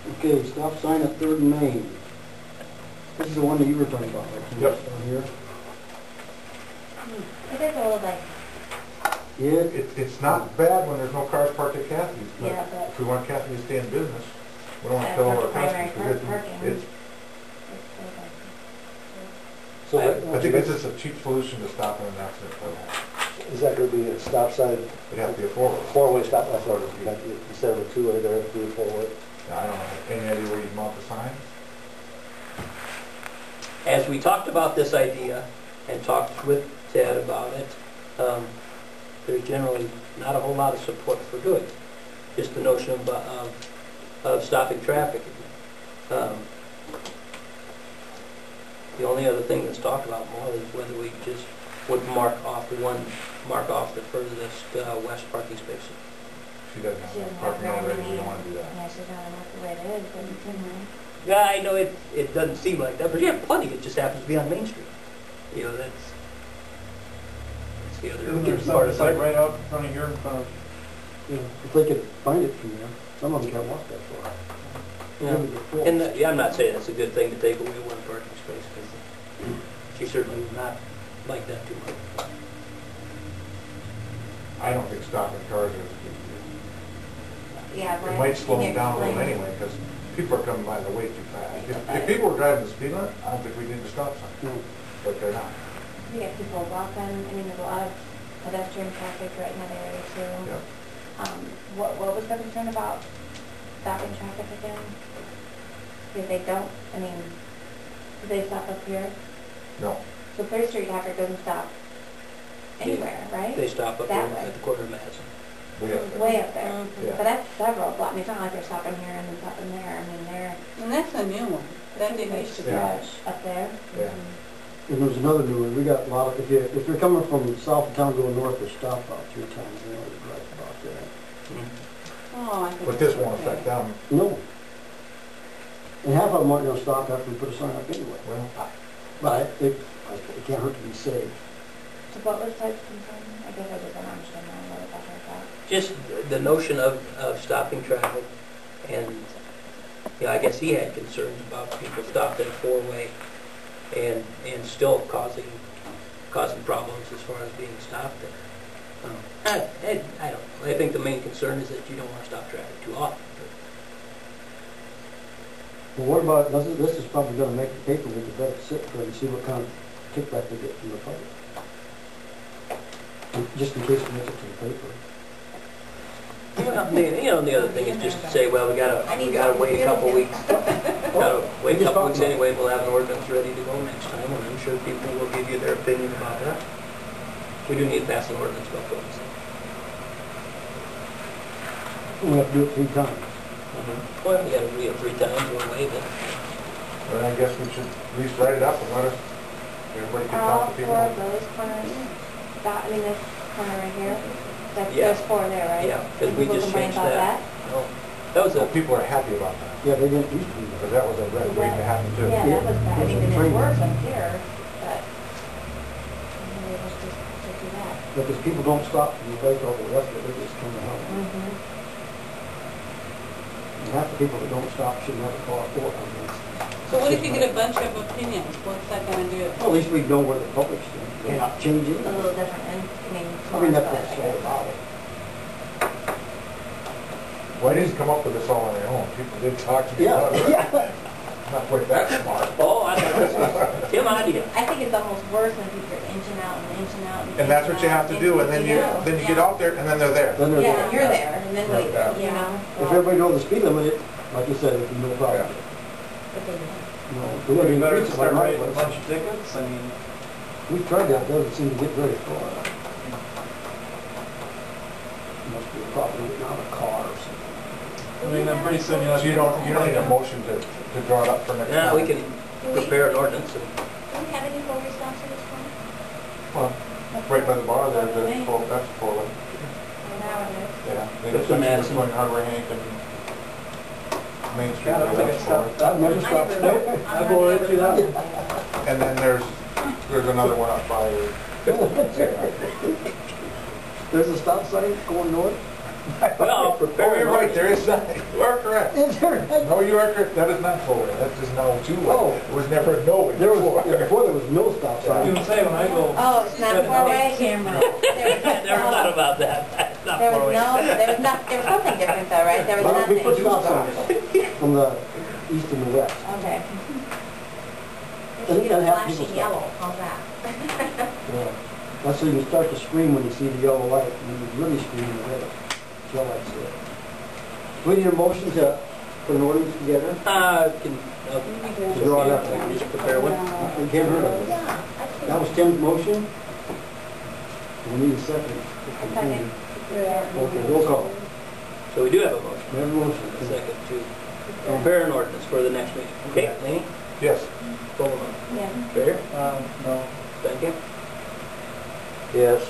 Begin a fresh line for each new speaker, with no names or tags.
Okay, stop sign at 3rd and Main. This is the one that you were talking about, right?
Yep.
Down here.
It is a little like,
Yeah.
It's not bad when there's no cars parked at Kathy's, but
yeah, but
if we want Kathy to stay in business, we don't want to
That's
tell all
not
our
primary
customers, because
parking.
it's,
it's
So
I think it's just a cheap solution to stop an accident.
Is that going to be a stop sign,
It'd have to be a four-way.
four-way stop, that's what it's, instead of a two-way, there have to be a four-way?
I don't have any idea where you mount the sign.
As we talked about this idea and talked with Ted about it, there's generally not a whole lot of support for doing it. Just the notion of stopping traffic. The only other thing that's talked about more is whether we just would mark off the furthest west parking space.
She doesn't
She
have
doesn't
parking
have very
already, we
many.
don't want to do that.
Yeah, she's not enough the way it is, but it's in there.
Yeah, I know it doesn't seem like that, but you have plenty. It just happens to be on Main Street. You know, that's the other
Isn't there
part
some
of it.
site right out in front of here in front of,
You know, if they could find it from there, some of them can't walk that far.
Yeah. And yeah, I'm not saying it's a good thing to take away one parking space, because she certainly would not like that too much.
I don't think stopping cars is,
Yeah,
it might slow them down a little anyway, because people are coming by, they're way too fast. If people were driving the speed limit, I don't think we need a stop sign,
No.
but they're not.
We get people walking, I mean, there's a lot of pedestrian traffic right in that area too.
Yep.
What was the concern about stopping traffic again? If they don't, I mean, do they stop up here?
No.
So 3rd Street traffic doesn't stop anywhere, right?
They stop up
That
there
way.
at the corner of Madison.
Way up there.
Yeah.
But that's several blocks. I mean, it's not like they're stopping here and then stopping there. I mean, they're
And that's a new one. That didn't used to be.
Yeah.
up there.
Yeah.
And there's another new one, we got a lot of, if you're coming from south of town going north, there's stop about 3 times, you know, right about that.
Oh, I think.
But this won't affect them.
No. And half of them aren't gonna stop after we put a sign up anyway.
Well,
But it can't hurt to be safe.
So what was Ted's concern? I guess I just don't understand what about that.
Just the notion of stopping traffic, and yeah, I guess he had concerns about people stopped at a four-way and still causing problems as far as being stopped there. I don't know. I think the main concern is that you don't want to stop traffic too often.
Well, what about, this is probably gonna make the paper, we could better sit there and see what kind of kickback we get from the public. Just in case it makes it to the paper.
Well, you know, the other thing is just to say, well, we gotta wait a couple weeks. Gotta wait a couple weeks anyway. We'll have an ordinance ready to go next time, and I'm sure people will give you their opinion about that. We do need to pass an ordinance about those.
We have to do it 3 times.
Well, we gotta read it 3 times, we'll waive it.
then I guess we should at least write it up and let us, everybody can
All
talk to
4
people.
of those corners, I mean, this corner right here,
Yeah.
there's 4 there, right?
Yeah, because we
People
just
complain
changed
about
that. No, that was
So
a,
people are happy about that,
Yeah, they didn't used to do
because
that.
that was a red waiting to happen too.
Yeah, that was bad. I mean,
Yeah.
it's worse up here, but maybe it was just to do that.
Because people don't stop and break all the rest of it, they just come to help. And half the people that don't stop shouldn't have a car for it. I mean,
So what if you get a bunch of opinions? What's that gonna do?
well, at least we know where the public's doing. They're not changing.
A little different, and,
I mean, that's what it's all about.
Well, I didn't come up with this all on my own, people did talk to me about it.
Yeah.
Not quite that smart.
oh, I know, this was Tim idea.
I think it's almost worse when people are inching out and inching out.
And that's what you have to do, and then you get out there, and then they're there.
Then they're
Yeah,
there.
you're there, and then,
Yeah.
you know.
If everybody knows the speed limit, like you said, it'd be no problem.
But they don't.
No,
would it be better to
it's
start
like
writing a
my
bunch of tickets? I mean,
We tried that, it doesn't seem to get very far. Must be a problem getting out of a car or something.
I mean, then pretty soon you'll have.
So you don't need a motion to draw it up for next time?
Yeah, we can prepare an ordinance and
Do we have any full response to this one?
Well, right by the bar there, that's full,
Now it is.
yeah. They
That's
just
Madison.
going Hardware Hank and Main Street.
Yeah, I don't think it's
that's
stopped.
I've never stopped.
I'll go right through that one.
full. And then there's another one up by,
There's a stop sign going north?
Well,
Oh,
prepare.
you're right, there is not, you are correct.
Is there?
No, you are correct, that is not four-way, that is now two-way.
Oh.
It was never a no-way
There
before.
was, before there was no stop
You
sign.
can say when I go.
Oh, it's not four-way?
Camera.
Never thought about that. That's not
There was
four-way.
there was something different though, right? There was
Well, we put
nothing.
stop signs from the east and the west.
Okay.
I
It
think
should
that
be
helps people
flashing
stop.
yellow, how's that?
Yeah. That's so you start to scream when you see the yellow light, and you really scream in the red. Yellow light's there. We need a motion to put an ordinance together. Draw it up.
Just prepare one.
We can't hear it.
Yeah.
That was Tim's motion. We need a second.
Second.
Okay, roll call.
So we do have a motion.
We have a motion.
A second to prepare an ordinance for the next meeting. Okay, Laney?
Yes.
Coleman?
Yeah.
Fair?
No.
Second?
Yes.